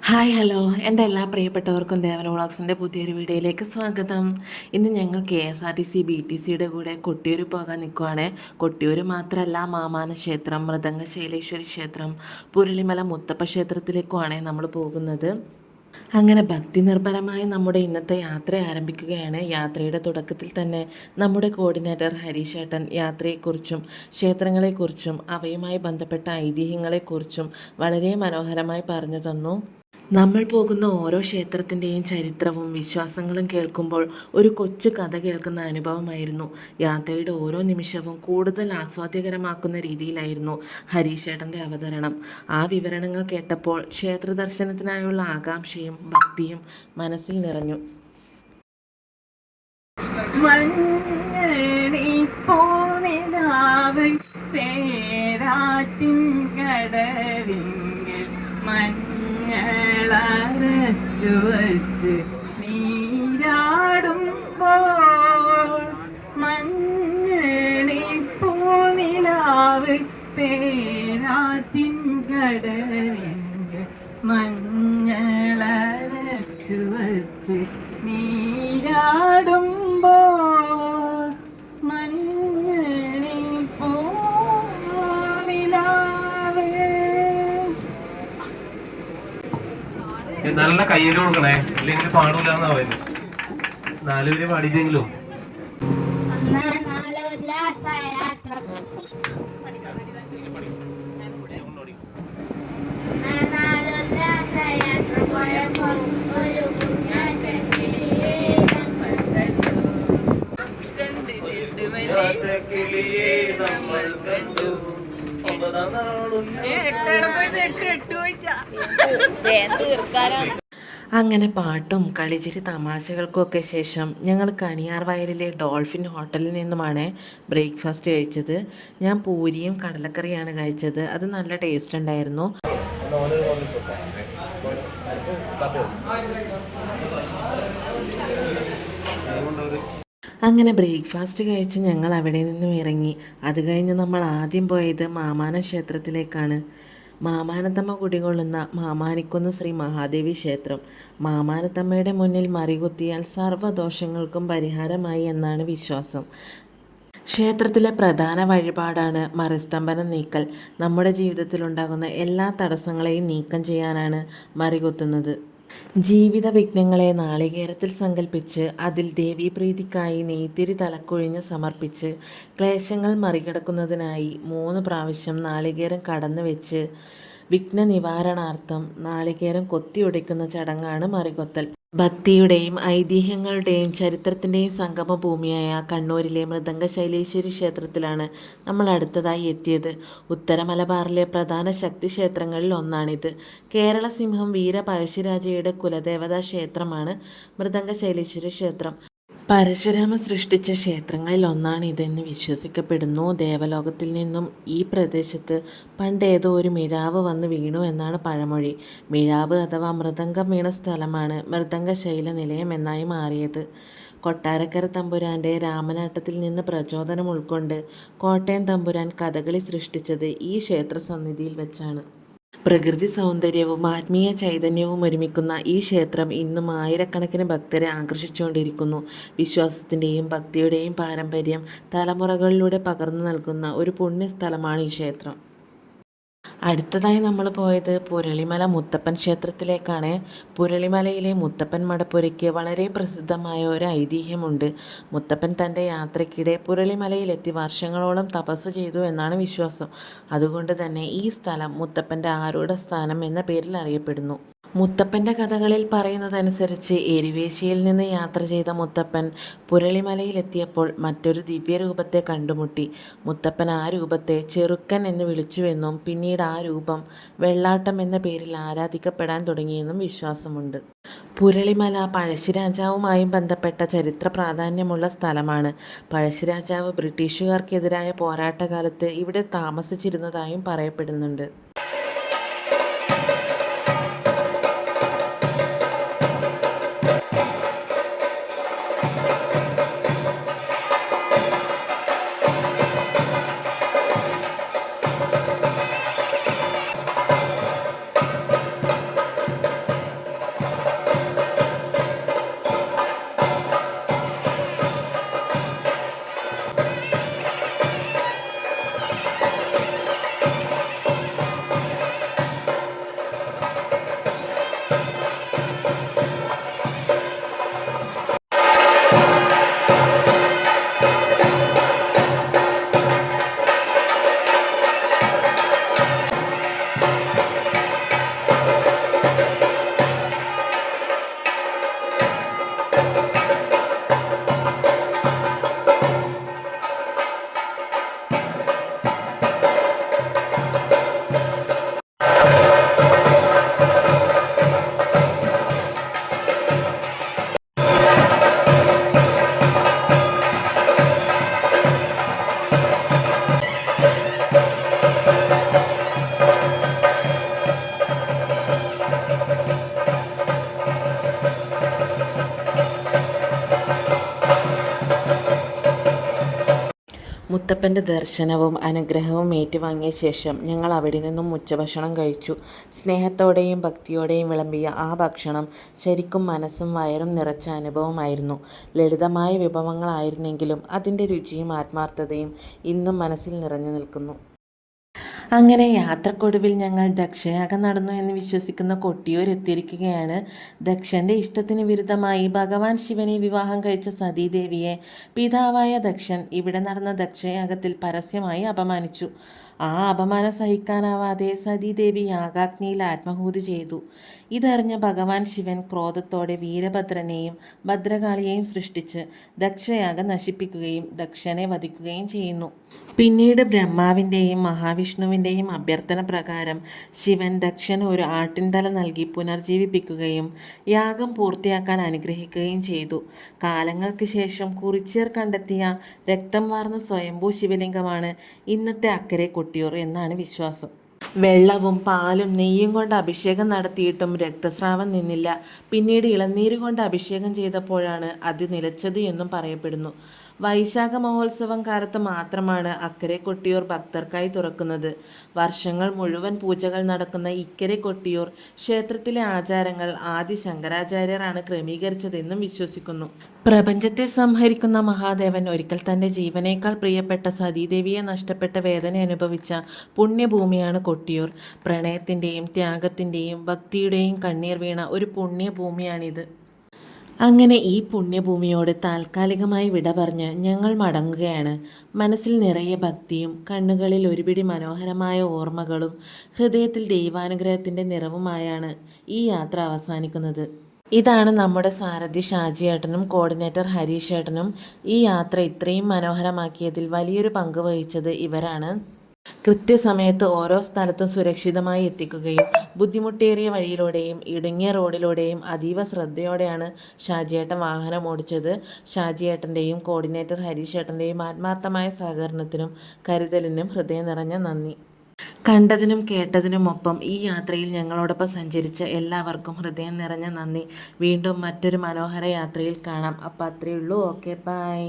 Hi hello എൻ്റെ എല്ലാ പ്രിയപ്പെട്ടവർക്കും ദേവന വ്ളോഗ്സിൻ്റെ പുതിയൊരു വീഡിയോയിലേക്ക് സ്വാഗതം. ഇന്ന് ഞങ്ങൾ KSRTC BTCയുടെ കൂടെ കൊട്ടിയൂർ പോകാൻ നിൽക്കുവാണ്. കൊട്ടിയൂർ മാത്രമല്ല, മാമാന ക്ഷേത്രം, മൃദംഗശൈലേശ്വരി ക്ഷേത്രം, പുരളിമല മുത്തപ്പ ക്ഷേത്രത്തിലേക്കുമാണ് നമ്മൾ പോകുന്നത്. അങ്ങനെ ഭക്തി നിർഭരമായി നമ്മുടെ ഇന്നത്തെ യാത്ര ആരംഭിക്കുകയാണ്. യാത്രയുടെ തുടക്കത്തിൽ തന്നെ നമ്മുടെ കോർഡിനേറ്റർ ഹരീഷേട്ടൻ യാത്രയെക്കുറിച്ചും ക്ഷേത്രങ്ങളെക്കുറിച്ചും അവയുമായി ബന്ധപ്പെട്ട ഐതിഹ്യങ്ങളെക്കുറിച്ചും വളരെ മനോഹരമായി പറഞ്ഞു തന്നു. നമ്മൾ പോകുന്ന ഓരോ ക്ഷേത്രത്തിൻ്റെയും ചരിത്രവും വിശ്വാസങ്ങളും കേൾക്കുമ്പോൾ ഒരു കൊച്ചു കഥ കേൾക്കുന്ന അനുഭവമായിരുന്നു. യാത്രയുടെ ഓരോ നിമിഷവും കൂടുതൽ ആസ്വാദ്യകരമാക്കുന്ന രീതിയിലായിരുന്നു ഹരീഷേട്ടൻ്റെ അവതരണം. ആ വിവരണങ്ങൾ കേട്ടപ്പോൾ ക്ഷേത്ര ദർശനത്തിനായുള്ള ആകാംക്ഷയും ഭക്തിയും മനസ്സിൽ നിറഞ്ഞു. മഞ്ഞളരച്ചു വച്ച് നീരാടുമ്പോൾ മഞ്ഞണി പൂനിലാവ് പേരാറ്റിൻ കടലിൻ്റെ മഞ്ഞളരച്ചു വച്ച് നീരാടുമ്പോൾ മഞ്ഞണി പൂനിലാവ്. നല്ല കയ്യിൽ കൊടുക്കണേ, ഇല്ലെങ്കിൽ പാടൂലെന്നാ പറയുന്നത്. 4 പേര് പാടിയില്ലെങ്കിലും അങ്ങനെ പാട്ടും കളിച്ചിരി തമാശകൾക്കൊക്കെ ശേഷം ഞങ്ങൾ കണിയാർ വയലിലെ ഡോൾഫിൻ ഹോട്ടലിൽ നിന്നുമാണ് ബ്രേക്ക്ഫാസ്റ്റ് കഴിച്ചത്. ഞാൻ പൂരിയും കടലക്കറിയാണ് കഴിച്ചത്. അത് നല്ല ടേസ്റ്റ് ഉണ്ടായിരുന്നു. അങ്ങനെ ബ്രേക്ക്ഫാസ്റ്റ് കഴിച്ച് ഞങ്ങൾ അവിടെ നിന്നും ഇറങ്ങി. അത് കഴിഞ്ഞ് നമ്മൾ ആദ്യം പോയത് മാമാന ക്ഷേത്രത്തിലേക്കാണ്. മാമാനത്തമ്മ കുടികൊള്ളുന്ന മാമാനിക്കുന്ന് ശ്രീ മഹാദേവി ക്ഷേത്രം. മാമാനത്തമ്മയുടെ മുന്നിൽ മറികുത്തിയാൽ സർവ്വദോഷങ്ങൾക്കും പരിഹാരമായി എന്നാണ് വിശ്വാസം. ക്ഷേത്രത്തിലെ പ്രധാന വഴിപാടാണ് മറിസ്തംഭനം നീക്കൽ. നമ്മുടെ ജീവിതത്തിലുണ്ടാകുന്ന എല്ലാ തടസ്സങ്ങളെയും നീക്കം ചെയ്യാനാണ് മറികുത്തുന്നത്. ജീവിത വിഘ്നങ്ങളെ നാളികേരത്തിൽ സങ്കല്പിച്ച് അതിൽ ദേവീപ്രീതിക്കായി നെയ്ത്തിരി തലക്കൊഴിഞ്ഞ് സമർപ്പിച്ച് ക്ലേശങ്ങൾ മറികടക്കുന്നതിനായി 3 പ്രാവശ്യം നാളികേരം കടന്നു വെച്ച് വിഘ്ന നിവാരണാർത്ഥം നാളികേരം കൊത്തിയൊടിക്കുന്ന ചടങ്ങാണ് മറികൊത്തൽ. ഭക്തിയുടെയും ഐതിഹ്യങ്ങളുടെയും ചരിത്രത്തിൻ്റെയും സംഗമഭൂമിയായ കണ്ണൂരിലെ മൃദംഗശൈലേശ്വരി ക്ഷേത്രത്തിലാണ് നമ്മൾ അടുത്തതായി എത്തിയത്. ഉത്തര മലബാറിലെ പ്രധാന ശക്തി ക്ഷേത്രങ്ങളിൽ ഒന്നാണിത്. കേരള സിംഹം വീര പഴശ്ശിരാജയുടെ കുലദേവതാ ക്ഷേത്രമാണ് മൃദംഗശൈലേശ്വരി ക്ഷേത്രം. പരശുരാമ സൃഷ്ടിച്ച ക്ഷേത്രങ്ങളിൽ ഒന്നാണിതെന്ന് വിശ്വസിക്കപ്പെടുന്നു. ദേവലോകത്തിൽ നിന്നും ഈ പ്രദേശത്ത് പണ്ടേതോ ഒരു മിഴാവ് വന്ന് വീണു എന്നാണ് പഴമൊഴി. മിഴാവ് അഥവാ മൃദംഗം വീണ സ്ഥലമാണ് മൃദംഗശൈല നിലയം എന്നായി മാറിയത്. കൊട്ടാരക്കര തമ്പുരാൻ്റെ രാമനാട്ടത്തിൽ നിന്ന് പ്രചോദനം ഉൾക്കൊണ്ട് കോട്ടയം തമ്പുരാൻ കഥകളി സൃഷ്ടിച്ചത് ഈ ക്ഷേത്ര സന്നിധിയിൽ വെച്ചാണ്. പ്രകൃതി സൗന്ദര്യവും ആത്മീയ ചൈതന്യവും ഒരുമിക്കുന്ന ഈ ക്ഷേത്രം ഇന്നും ആയിരക്കണക്കിന് ഭക്തരെ ആകർഷിച്ചുകൊണ്ടിരിക്കുന്നു. വിശ്വാസത്തിൻ്റെയും ഭക്തിയുടെയും പാരമ്പര്യം തലമുറകളിലൂടെ പകർന്നു നൽകുന്ന ഒരു പുണ്യസ്ഥലമാണ് ഈ ക്ഷേത്രം. അടുത്തതായി നമ്മൾ പോയത് പുരളിമല മുത്തപ്പൻ ക്ഷേത്രത്തിലേക്കാണ്. പുരളിമലയിലെ മുത്തപ്പൻ മടപ്പുരയ്ക്ക് വളരെ പ്രസിദ്ധമായ ഒരു ഐതിഹ്യമുണ്ട്. മുത്തപ്പൻ തൻ്റെ യാത്രയ്ക്കിടെ പുരളിമലയിലെത്തി വർഷങ്ങളോളം തപസ്സു ചെയ്തു എന്നാണ് വിശ്വാസം. അതുകൊണ്ട് തന്നെ ഈ സ്ഥലം മുത്തപ്പൻ്റെ ആരൂഢസ്ഥാനം എന്ന പേരിൽ അറിയപ്പെടുന്നു. മുത്തപ്പൻ്റെ കഥകളിൽ പറയുന്നതനുസരിച്ച് എരുവേശിയിൽ നിന്ന് യാത്ര ചെയ്ത മുത്തപ്പൻ പുരളിമലയിലെത്തിയപ്പോൾ മറ്റൊരു ദിവ്യരൂപത്തെ കണ്ടുമുട്ടി. മുത്തപ്പൻ ആ രൂപത്തെ ചെറുക്കൻ എന്ന് വിളിച്ചുവെന്നും പിന്നീട് ആ രൂപം വെള്ളാട്ടം എന്ന പേരിൽ ആരാധിക്കപ്പെടാൻ തുടങ്ങിയെന്നും വിശ്വാസമുണ്ട്. പുരളിമല പഴശ്ശിരാജാവുമായും ബന്ധപ്പെട്ട ചരിത്ര പ്രാധാന്യമുള്ള സ്ഥലമാണ്. പഴശ്ശിരാജാവ് ബ്രിട്ടീഷുകാർക്കെതിരായ പോരാട്ടകാലത്ത് ഇവിടെ താമസിച്ചിരുന്നതായും പറയപ്പെടുന്നുണ്ട്. മുത്തപ്പൻ്റെ ദർശനവും അനുഗ്രഹവും ഏറ്റുവാങ്ങിയ ശേഷം ഞങ്ങൾ അവിടെ നിന്നും ഉച്ചഭക്ഷണം കഴിച്ചു. സ്നേഹത്തോടെയും ഭക്തിയോടെയും വിളമ്പിയ ആ ഭക്ഷണം ശരിക്കും മനസ്സും വയറും നിറച്ച അനുഭവമായിരുന്നു. ലളിതമായ വിഭവങ്ങളായിരുന്നെങ്കിലും അതിൻ്റെ രുചിയും ആത്മാർത്ഥതയും ഇന്നും മനസ്സിൽ നിറഞ്ഞു നിൽക്കുന്നു. അങ്ങനെ യാത്രക്കൊടുവിൽ ഞങ്ങൾ ദക്ഷയാഗം നടന്നു എന്ന് വിശ്വസിക്കുന്ന കൊട്ടിയൂർ എത്തിയിരിക്കുകയാണ്. ദക്ഷൻ്റെ ഇഷ്ടത്തിന് വിരുദ്ധമായി ഭഗവാൻ ശിവനെ വിവാഹം കഴിച്ച സതീദേവിയെ പിതാവായ ദക്ഷൻ ഇവിടെ നടന്ന ദക്ഷയാഗത്തിൽ പരസ്യമായി അപമാനിച്ചു. ആ അപമാനം സഹിക്കാനാവാതെ സതീദേവി യാഗാഗ്നിയിൽ ആത്മാഹൂതി ചെയ്തു. ഇതറിഞ്ഞ ഭഗവാൻ ശിവൻ ക്രോധത്തോടെ വീരഭദ്രനെയും ഭദ്രകാളിയെയും സൃഷ്ടിച്ച് ദക്ഷയാഗം നശിപ്പിക്കുകയും ദക്ഷനെ വധിക്കുകയും ചെയ്യുന്നു. പിന്നീട് ബ്രഹ്മാവിൻ്റെയും മഹാവിഷ്ണുവിൻ്റെയും അഭ്യർത്ഥന പ്രകാരം ശിവൻ ദക്ഷന് ഒരു ആട്ടിൻതല നൽകി പുനർജീവിപ്പിക്കുകയും യാഗം പൂർത്തിയാക്കാൻ അനുഗ്രഹിക്കുകയും ചെയ്തു. കാലങ്ങൾക്ക് ശേഷം കുറിച്യർ കണ്ടെത്തിയ രക്തം വാർന്ന സ്വയംഭൂ ശിവലിംഗമാണ് ഇന്നത്തെ അക്കരെ കൊട്ടിയൂർ എന്നാണ് വിശ്വാസം. വെള്ളവും പാലും നെയ്യും കൊണ്ട് അഭിഷേകം നടത്തിയിട്ടും രക്തസ്രാവം നിന്നില്ല. പിന്നീട് ഇളനീര് കൊണ്ട് അഭിഷേകം ചെയ്തപ്പോഴാണ് അത് നിലച്ചത് എന്നും പറയപ്പെടുന്നു. വൈശാഖ മഹോത്സവം കാലത്ത് മാത്രമാണ് അക്കരെ കൊട്ടിയൂർ ഭക്തർക്കായി തുറക്കുന്നത്. വർഷങ്ങൾ മുഴുവൻ പൂജകൾ നടക്കുന്ന ഇക്കരെ കൊട്ടിയൂർ ക്ഷേത്രത്തിലെ ആചാരങ്ങൾ ആദി ശങ്കരാചാര്യരാണ് ക്രമീകരിച്ചതെന്നും വിശ്വസിക്കുന്നു. പ്രപഞ്ചത്തെ സംഹരിക്കുന്ന മഹാദേവൻ ഒരിക്കൽ തൻ്റെ ജീവനേക്കാൾ പ്രിയപ്പെട്ട സതീദേവിയെ നഷ്ടപ്പെട്ട വേദന അനുഭവിച്ച പുണ്യഭൂമിയാണ് കൊട്ടിയൂർ. പ്രണയത്തിൻ്റെയും ത്യാഗത്തിൻ്റെയും ഭക്തിയുടെയും കണ്ണീർ വീണ ഒരു പുണ്യഭൂമിയാണിത്. അങ്ങനെ ഈ പുണ്യഭൂമിയോട് താൽക്കാലികമായി വിട പറഞ്ഞ് ഞങ്ങൾ മടങ്ങുകയാണ്. മനസ്സിൽ നിറയെ ഭക്തിയും കണ്ണുകളിൽ ഒരുപിടി മനോഹരമായ ഓർമ്മകളും ഹൃദയത്തിൽ ദൈവാനുഗ്രഹത്തിൻ്റെ നിറവുമായാണ് ഈ യാത്ര അവസാനിക്കുന്നത്. ഇതാണ് നമ്മുടെ സാരഥി ഷാജിയേട്ടനും കോർഡിനേറ്റർ ഹരീഷേട്ടനും. ഈ യാത്ര ഇത്രയും മനോഹരമാക്കിയതിൽ വലിയൊരു പങ്ക് വഹിച്ചത് ഇവരാണ്. കൃത്യസമയത്ത് ഓരോ സ്ഥലത്തും സുരക്ഷിതമായി എത്തിക്കുകയും ബുദ്ധിമുട്ടേറിയ വഴിയിലൂടെയും ഇടുങ്ങിയ റോഡിലൂടെയും അതീവ ശ്രദ്ധയോടെയാണ് ഷാജിയേട്ടൻ വാഹനം ഓടിച്ചത്. ഷാജിയേട്ടൻ്റെയും കോർഡിനേറ്റർ ഹരീഷേട്ടൻ്റെയും ആത്മാർത്ഥമായ സഹകരണത്തിനും കരുതലിനും ഹൃദയം നിറഞ്ഞ നന്ദി. കണ്ടതിനും കേട്ടതിനുമൊപ്പം ഈ യാത്രയിൽ ഞങ്ങളോടൊപ്പം സഞ്ചരിച്ച എല്ലാവർക്കും ഹൃദയം നിറഞ്ഞ നന്ദി. വീണ്ടും മറ്റൊരു മനോഹര യാത്രയിൽ കാണാം. അപ്പോൾ അത്രയേ ഉള്ളൂ. Okay, by.